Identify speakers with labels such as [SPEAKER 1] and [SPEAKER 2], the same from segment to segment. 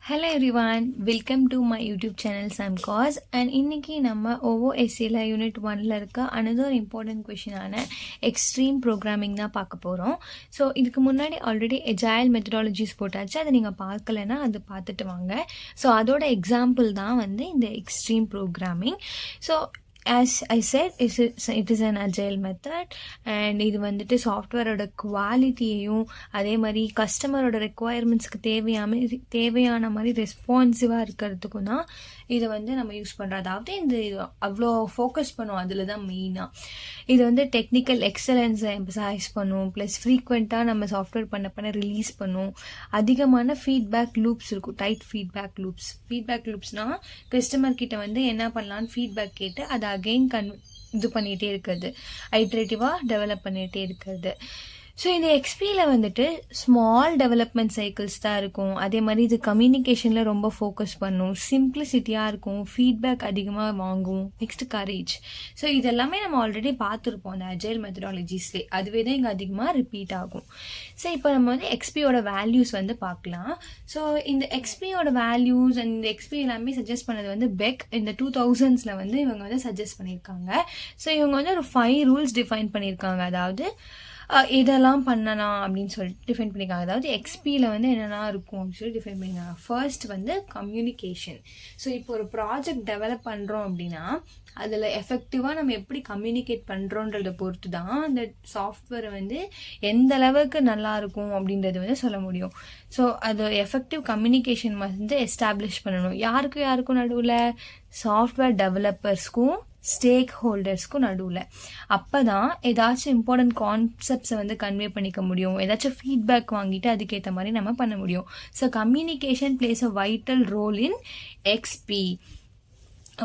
[SPEAKER 1] Hello everyone, welcome to my YouTube channel Sam Cause and இன்னைக்கு நம்ம OOSCல unit 1ல இருக்க another important question ஆன extreme programming தான் பார்க்க போறோம். ஸோ இதுக்கு முன்னாடி ஆல்ரெடி agile methodologies போட்டாச்சு, அதை நீங்கள் பார்க்கலன்னா அது பார்த்துட்டு வாங்க. ஸோ அதோட எக்ஸாம்பிள் தான் வந்து இந்த extreme programming. So as I said, it is an agile method and இது வந்துட்டு சாஃப்ட்வேரோட குவாலிட்டியையும் அதே மாதிரி கஸ்டமரோட ரெக்குவயர்மெண்ட்ஸ்க்கு தேவையான மாதிரி ரெஸ்பான்சிவாக இருக்கிறதுக்கும் தான் இதை வந்து நம்ம யூஸ் பண்ணுறோம். அதாவது இந்த அவ்வளோ ஃபோக்கஸ் பண்ணுவோம், அதில் தான் மெயினாக இது வந்து டெக்னிக்கல் எக்ஸலன்ஸை எம்பசைஸ் பண்ணும். ப்ளஸ் ஃப்ரீக்வெண்ட்டாக நம்ம சாஃப்ட்வேர் பண்ண ரிலீஸ் பண்ணும். அதிகமான ஃபீட்பேக் லூப்ஸ் இருக்கும், டைட் ஃபீட்பேக் லூப்ஸ்னால் கஸ்டமர் கிட்ட வந்து என்ன பண்ணலான்னு ஃபீட்பேக் கேட்டு அதை அகெயின் இது பண்ணிகிட்டே இருக்கிறது, ஐட்ரேட்டிவாக டெவலப் பண்ணிகிட்டே இருக்கிறது. ஸோ இந்த எக்ஸ்பியில் வந்துட்டு ஸ்மால் டெவலப்மெண்ட் சைக்கிள்ஸ் தான் இருக்கும். அதே மாதிரி இது கம்யூனிகேஷனில் ரொம்ப ஃபோக்கஸ் பண்ணும், சிம்பிளிசிட்டியாக இருக்கும், ஃபீட்பேக் அதிகமாக வாங்கும். Next courage. ஸோ இதெல்லாமே நம்ம ஆல்ரெடி பார்த்துருப்போம் அந்த அஜைல் மெத்தடாலஜிஸ்லேயே, அதுவே தான் இங்கே அதிகமாக ரிப்பீட் ஆகும். ஸோ இப்போ நம்ம வந்து எக்ஸ்பியோட வேல்யூஸ் வந்து பார்க்கலாம். ஸோ இந்த எக்ஸ்பியோட வேல்யூஸ் அண்ட் இந்த எக்ஸ்பி எல்லாமே சஜஸ்ட் பண்ணது வந்து பெக் இந்த 2000s வந்து இவங்க வந்து சஜஸ்ட் பண்ணியிருக்காங்க. ஸோ இவங்க வந்து ஒரு 5 ரூல்ஸ் டிஃபைன் பண்ணியிருக்காங்க. அதாவது இதெல்லாம் பண்ணலாம் அப்படின்னு சொல்லிட்டு டிஃபைன் பண்ணியிருக்காங்க. அதாவது எக்ஸ்பியில் வந்து என்னெல்லாம் இருக்கும் அப்படின்னு சொல்லி டிஃபைன் பண்ணியிருக்காங்க. ஃபர்ஸ்ட் வந்து கம்யூனிகேஷன். ஸோ இப்போ ஒரு ப்ராஜெக்ட் டெவலப் பண்ணுறோம் அப்படின்னா அதில் எஃபெக்டிவாக நம்ம எப்படி கம்யூனிகேட் பண்ணுறோன்றதை பொறுத்து தான் அந்த சாஃப்ட்வேரை வந்து எந்த அளவுக்கு நல்லா இருக்கும் அப்படின்றது வந்து சொல்ல முடியும். ஸோ அது எஃபெக்டிவ் கம்யூனிகேஷன் வந்து எஸ்டாப்ளிஷ் பண்ணணும். யாருக்கும் நடுவில்? சாஃப்ட்வேர் டெவலப்பர்ஸ்க்கும் ஸ்டேக் ஹோல்டர்ஸ்க்கும் நடுவில். அப்போ தான் ஏதாச்சும் இம்பார்ட்டன்ட் கான்செப்ட்ஸை வந்து கன்வே பண்ணிக்க முடியும், ஏதாச்சும் ஃபீட்பேக் வாங்கிட்டு அதுக்கேற்ற மாதிரி நம்ம பண்ண முடியும். So communication plays a vital role in XP.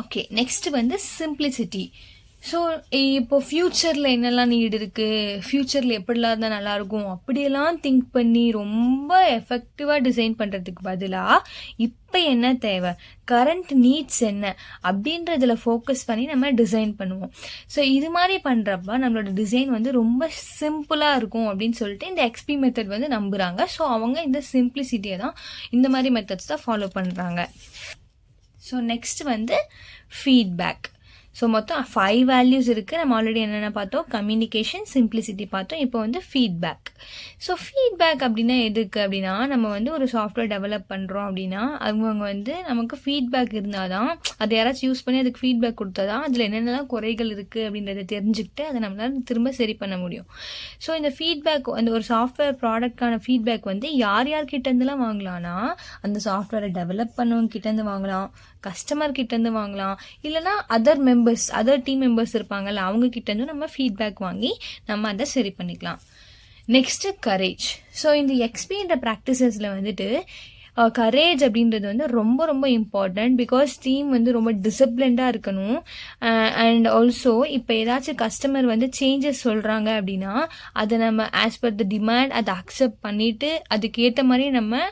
[SPEAKER 1] Okay, next வந்து சிம்பிளிசிட்டி. ஸோ இப்போ ஃப்யூச்சரில் என்னெல்லாம் நீட் இருக்குது, ஃப்யூச்சரில் எப்படிலாம் இருந்தால் நல்லாயிருக்கும் அப்படியெல்லாம் திங்க் பண்ணி ரொம்ப எஃபெக்டிவாக டிசைன் பண்ணுறதுக்கு பதிலாக இப்போ என்ன தேவை, கரண்ட் நீட்ஸ் என்ன அப்படின்றதுல ஃபோக்கஸ் பண்ணி நம்ம டிசைன் பண்ணுவோம். ஸோ இது மாதிரி பண்ணுறப்ப நம்மளோட டிசைன் வந்து ரொம்ப சிம்பிளாக இருக்கும் அப்படின்னு சொல்லிட்டு இந்த எக்ஸ்பி மெத்தட் வந்து நம்புகிறாங்க. ஸோ அவங்க இந்த சிம்பிளிசிட்டியை தான் இந்த மாதிரி மெத்தட்ஸ் தான் ஃபாலோ பண்ணுறாங்க. ஸோ நெக்ஸ்ட் வந்து ஃபீட்பேக். ஸோ மொத்தம் 5 வேல்யூஸ் இருக்குது. நம்ம ஆல்ரெடி என்னென்ன பார்த்தோம், கம்யூனிகேஷன், சிம்பிளிசிட்டி பார்த்தோம். இப்போ வந்து ஃபீட்பேக். ஸோ ஃபீட்பேக் அப்படின்னா எதுக்கு அப்படின்னா, நம்ம வந்து ஒரு சாஃப்ட்வேர் டெவலப் பண்ணுறோம் அப்படின்னா அவங்க வந்து நமக்கு ஃபீட்பேக் இருந்தால் தான், அதை யாராச்சும் யூஸ் பண்ணி அதுக்கு ஃபீட்பேக் கொடுத்தா தான் அதில் என்னென்னலாம் குறைகள் இருக்குது அப்படின்றத தெரிஞ்சுக்கிட்டு அதை நம்மளால் திரும்ப சரி பண்ண முடியும். ஸோ இந்த ஃபீட்பேக், அந்த ஒரு சாஃப்ட்வேர் ப்ராடக்டான ஃபீட்பேக் வந்து யார்கிட்டேருந்துலாம் வாங்கலாம்னா, அந்த சாஃப்ட்வேரை டெவலப் பண்ணவங்க கிட்டேருந்து வாங்கலாம், கஸ்டமர் கிட்டேருந்து வாங்கலாம், இல்லைனா அதர் டீம் மெம்பர்ஸ் இருப்பாங்கல்ல அவங்க கிட்டேருந்து நம்ம ஃபீட்பேக் வாங்கி நம்ம அதை சரி பண்ணிக்கலாம். Next courage. ஸோ இந்த எக்ஸ்பீரியன்ற ப்ராக்டிசஸில் வந்துட்டு கரேஜ் அப்படின்றது வந்து ரொம்ப ரொம்ப இம்பார்ட்டண்ட். பிகாஸ் டீம் வந்து ரொம்ப டிசிப்ளின்டாக இருக்கணும். அண்ட் ஆல்சோ இப்போ ஏதாச்சும் கஸ்டமர் வந்து சேஞ்சஸ் சொல்கிறாங்க அப்படின்னா அதை நம்ம ஆஸ் பர் த டிமாண்ட் அதை அக்செப்ட் பண்ணிவிட்டு அதுக்கேற்ற மாதிரி நம்ம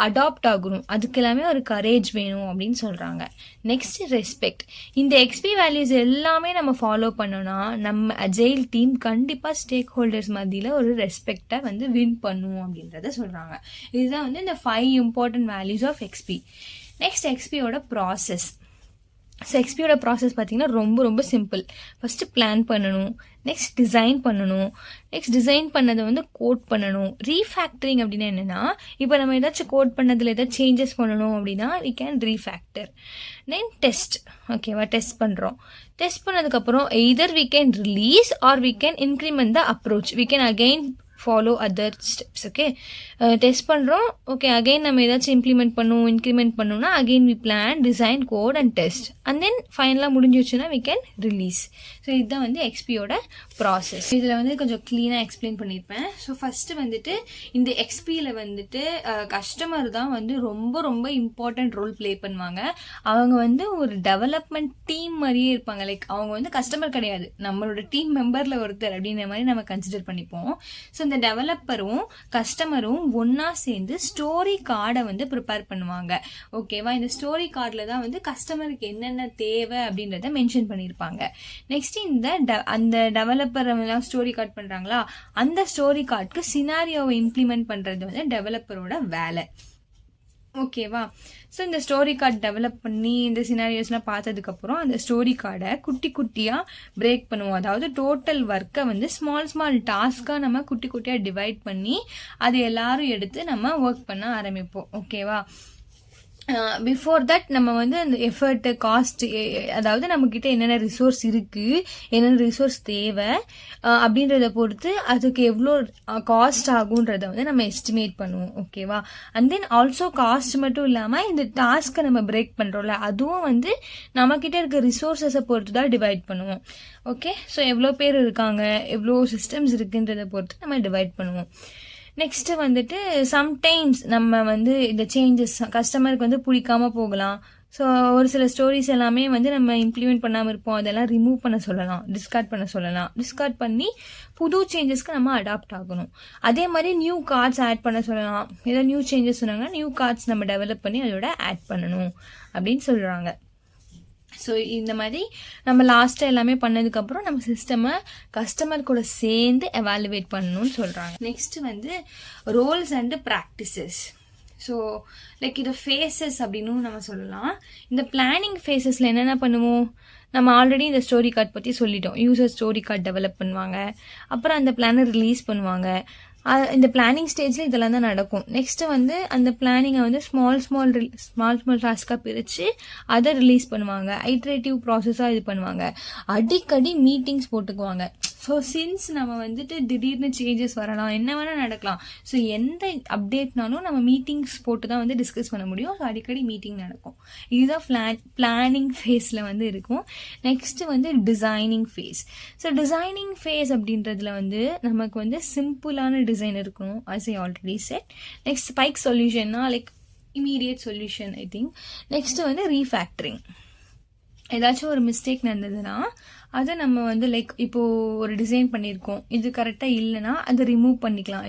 [SPEAKER 1] அடாப்ட் ஆகணும். அதுக்கு எல்லாமே ஒரு கரேஜ் வேணும் அப்படின்னு சொல்கிறாங்க. Next respect. இந்த எக்ஸ்பி வேல்யூஸ் எல்லாமே நம்ம ஃபாலோ பண்ணோன்னா நம்ம அஜைல் டீம் கண்டிப்பாக ஸ்டேக் ஹோல்டர்ஸ் மத்தியில் ஒரு ரெஸ்பெக்டை வந்து வின் பண்ணுவோம் அப்படின்றத சொல்கிறாங்க. இதுதான் வந்து இந்த 5 important values of XP. Next எக்ஸ்பியோட ப்ராசஸ். ஸோ எக்ஸ்பியோட ப்ராசஸ் பார்த்தீங்கன்னா ரொம்ப ரொம்ப சிம்பிள். ஃபஸ்ட்டு பிளான் பண்ணணும், நெக்ஸ்ட் டிசைன் பண்ணணும், நெக்ஸ்ட் டிசைன் பண்ணதை வந்து கோட் பண்ணணும். ரீஃபேக்டரிங் அப்படின்னா என்னென்னா, இப்போ நம்ம ஏதாச்சும் கோட் பண்ணதில் ஏதாச்சும் சேஞ்சஸ் பண்ணணும் அப்படின்னா we can refactor. Then test. ஓகேவா, டெஸ்ட் பண்ணுறோம். டெஸ்ட் பண்ணதுக்கப்புறம் either we can release or we can increment the approach. We can again follow other steps. Okay, test பண்ணுறோம். ஓகே, அகெயின் நம்ம ஏதாச்சும் இம்ப்ளிமெண்ட் பண்ணுவோம், இன்க்ரிமெண்ட் பண்ணோம்னா again we plan, design, code and test and then ஃபைனலாக முடிஞ்சிச்சுன்னா we can release. So இதுதான் வந்து எக்ஸ்பியோட process. இதில் வந்து கொஞ்சம் க்ளீனாக எக்ஸ்பிளைன் பண்ணியிருப்பேன். ஸோ ஃபஸ்ட்டு வந்துட்டு இந்த எக்ஸ்பியில் வந்துட்டு கஸ்டமர் தான் வந்து ரொம்ப ரொம்ப இம்பார்ட்டன்ட் ரோல் ப்ளே பண்ணுவாங்க. அவங்க வந்து ஒரு டெவலப்மெண்ட் டீம் மாதிரியே இருப்பாங்க. லைக் அவங்க வந்து கஸ்டமர் கிடையாது, நம்மளோட டீம் மெம்பரில் ஒருத்தர் அப்படின்ற மாதிரி நம்ம கன்சிடர் பண்ணிப்போம். ஸோ இந்த டெவலப்பரும் கஸ்டமரும் ஒன்னா சேர்ந்து ஸ்டோரி கார்டை வந்து ப்ரிப்பேர் பண்ணுவாங்க. ஓகேவா, இந்த ஸ்டோரி கார்டில் தான் வந்து கஸ்டமருக்கு என்னென்ன தேவை அப்படின்றத மென்ஷன் பண்ணியிருப்பாங்க. நெக்ஸ்ட் அந்த டெவலப்பர் எல்லாம் ஸ்டோரி கார்டு பண்றாங்களா, அந்த ஸ்டோரி கார்டுக்கு சினாரியோவை இம்ப்ளிமெண்ட் பண்றது வந்து டெவலப்பரோட வேலை. ஓகேவா? ஸோ இந்த ஸ்டோரி கார்டு டெவலப் பண்ணி இந்த சினாரியோஸ்லாம் பார்த்ததுக்கப்புறம் அந்த ஸ்டோரி கார்டை குட்டி குட்டியாக பிரேக் பண்ணுவோம். அதாவது டோட்டல் ஒர்க்கை வந்து ஸ்மால் ஸ்மால் டாஸ்க்காக நம்ம குட்டி குட்டியாக டிவைட் பண்ணி அதை எல்லாரும் எடுத்து நம்ம ஒர்க் பண்ண ஆரம்பிப்போம். ஓகேவா? பிஃபோர் தட் நம்ம வந்து அந்த எஃபர்ட்டு காஸ்ட், அதாவது நம்மக்கிட்ட என்னென்ன ரிசோர்ஸ் இருக்குது, என்னென்ன ரிசோர்ஸ் தேவை அப்படின்றத பொறுத்து அதுக்கு எவ்வளோ காஸ்ட் ஆகுன்றத வந்து நம்ம எஸ்டிமேட் பண்ணுவோம். ஓகேவா? அண்ட் தென் ஆல்சோ காஸ்ட் மட்டும் இல்லாமல் இந்த டாஸ்க்கை நம்ம பிரேக் பண்ணுறோம்ல, அதுவும் வந்து நம்மக்கிட்ட இருக்க ரிசோர்ஸஸை பொறுத்து தான் டிவைட் பண்ணுவோம். ஓகே, ஸோ எவ்வளோ பேர் இருக்காங்க, எவ்வளோ சிஸ்டம்ஸ் இருக்குன்றதை பொறுத்து நம்ம டிவைட் பண்ணுவோம். நெக்ஸ்ட்டு வந்துட்டு சம்டைம்ஸ் நம்ம வந்து இந்த சேஞ்சஸ் கஸ்டமருக்கு வந்து பிடிக்காம போகலாம். ஸோ ஒரு சில ஸ்டோரிஸ் எல்லாமே வந்து நம்ம இம்ப்ளிமெண்ட் பண்ணாமல் இருப்போம், அதெல்லாம் ரிமூவ் பண்ண சொல்லலாம், டிஸ்கார்ட் பண்ண சொல்லலாம். டிஸ்கார்ட் பண்ணி புது சேஞ்சஸ்க்கு நம்ம அடாப்ட் ஆகணும். அதே மாதிரி நியூ கார்ட்ஸ் ஆட் பண்ண சொல்லலாம். ஏதோ நியூ சேஞ்சஸ் சொன்னாங்கன்னா நியூ கார்ட்ஸ் நம்ம டெவலப் பண்ணி அதோட ஆட் பண்ணணும் அப்படின்னு சொல்கிறாங்க. ஸோ இந்த மாதிரி நம்ம லாஸ்ட்டாக எல்லாமே பண்ணதுக்கப்புறம் நம்ம சிஸ்டமை கஸ்டமர் கூட சேர்ந்து எவாலுவேட் பண்ணணும்னு சொல்கிறாங்க. நெக்ஸ்ட்டு வந்து roles and practices. So like இது ஃபேஸஸ் அப்படின்னு நம்ம சொல்லலாம். இந்த பிளானிங் ஃபேஸஸில் என்னென்ன பண்ணுவோம், நம்ம ஆல்ரெடி இந்த ஸ்டோரி கார்டு பற்றி சொல்லிட்டோம். யூசர் ஸ்டோரி கார்டு டெவலப் பண்ணுவாங்க, அப்புறம் அந்த பிளானை ரிலீஸ் பண்ணுவாங்க. இந்த பிளானிங் ஸ்டேஜில் இதெல்லாம் தான் நடக்கும். நெக்ஸ்ட்டு வந்து அந்த பிளானிங்கை வந்து ஸ்மால் ஸ்மால் டாஸ்க்காக பிரித்து அதை ரிலீஸ் பண்ணுவாங்க. ஐட்ரேட்டிவ் ப்ராசஸாக இது பண்ணுவாங்க. அடிக்கடி மீட்டிங்ஸ் போட்டுக்குவாங்க. ஸோ சின்ஸ் நம்ம வந்துட்டு திடீர்னு சேஞ்சஸ் வரலாம், என்ன வேணால் நடக்கலாம். ஸோ எந்த அப்டேட்னாலும் நம்ம மீட்டிங்ஸ் போட்டு தான் வந்து டிஸ்கஸ் பண்ண முடியும். ஸோ அடிக்கடி மீட்டிங் நடக்கும். இதுதான் பிளானிங் ஃபேஸில் வந்து இருக்கும். நெக்ஸ்ட்டு வந்து designing phase. So designing phase அப்படின்றதுல வந்து நமக்கு வந்து சிம்பிளான டிசைன் இருக்கணும், as I already said. Next spike சொல்யூஷன்னா like immediate solution I think. Next வந்து ரீஃபேக்டரிங். ஏதாச்சும் ஒரு மிஸ்டேக் நடந்ததுன்னா அதை நம்ம வந்து லைக் இப்போது ஒரு டிசைன் பண்ணியிருக்கோம், இது கரெக்டாக இல்லைன்னா அதை ரிமூவ் பண்ணிக்கலாம்.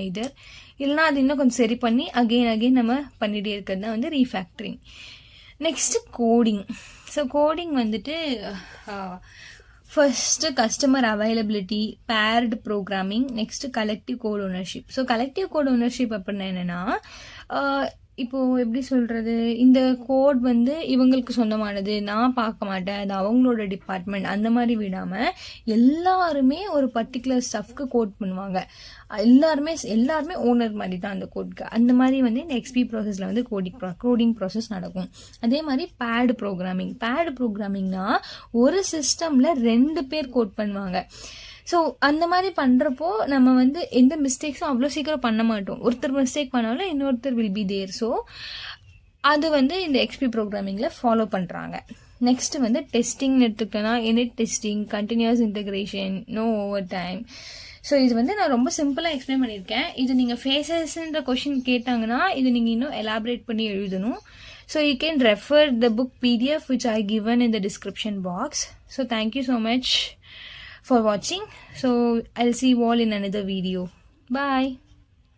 [SPEAKER 1] இல்லைனா அது இன்னும் கொஞ்சம் சரி பண்ணி அகெயின் நம்ம பண்ணிகிட்டே இருக்கிறது தான் வந்து refactoring. Next coding. So coding வந்துட்டு first customer availability, paired programming, next collective code ownership. So collective code ownership அப்படின்னா என்னென்னா, இப்போது எப்படி சொல்கிறது, இந்த கோட் வந்து இவங்களுக்கு சொந்தமானது, நான் பார்க்க மாட்டேன், அது அவங்களோட டிபார்ட்மெண்ட், அந்த மாதிரி விடாமல் எல்லாருமே ஒரு பர்டிகுலர் ஸ்டஃப்க்கு கோட் பண்ணுவாங்க. எல்லாருமே ஓனர் மாதிரி தான் அந்த கோட்க்கு. அந்த மாதிரி வந்து இந்த எக்ஸ்பி ப்ராசஸில் வந்து கோடிங் ப்ராசஸ் நடக்கும். அதே மாதிரி பேடு ப்ரோக்ராமிங்னா ஒரு சிஸ்டமில் 2 பேர் கோட் பண்ணுவாங்க. ஸோ அந்த மாதிரி பண்ணுறப்போ நம்ம வந்து எந்த மிஸ்டேக்ஸும் அவ்வளோ சீக்கிரம் பண்ண மாட்டோம். ஒருத்தர் மிஸ்டேக் பண்ணாலும் இன்னொருத்தர் வில் பி தேர். ஸோ அது வந்து இந்த எக்ஸ்பி ப்ரோக்ராமிங்கில் ஃபாலோ பண்ணுறாங்க. நெக்ஸ்ட்டு வந்து டெஸ்டிங்னு எடுத்துக்கிட்டோன்னா unit testing, continuous integration, no over time. So இது வந்து நான் ரொம்ப சிம்பிளாக எக்ஸ்பிளைன் பண்ணியிருக்கேன். இது நீங்கள் ஃபேஸஸ்ன்ற கொஷின் கேட்டாங்கன்னா இது நீங்கள் இன்னும் எலாபரேட் பண்ணி எழுதணும். So you can refer the book PDF which I given in the description box. So thank you so much for watching. So I'll see you all in another video. Bye.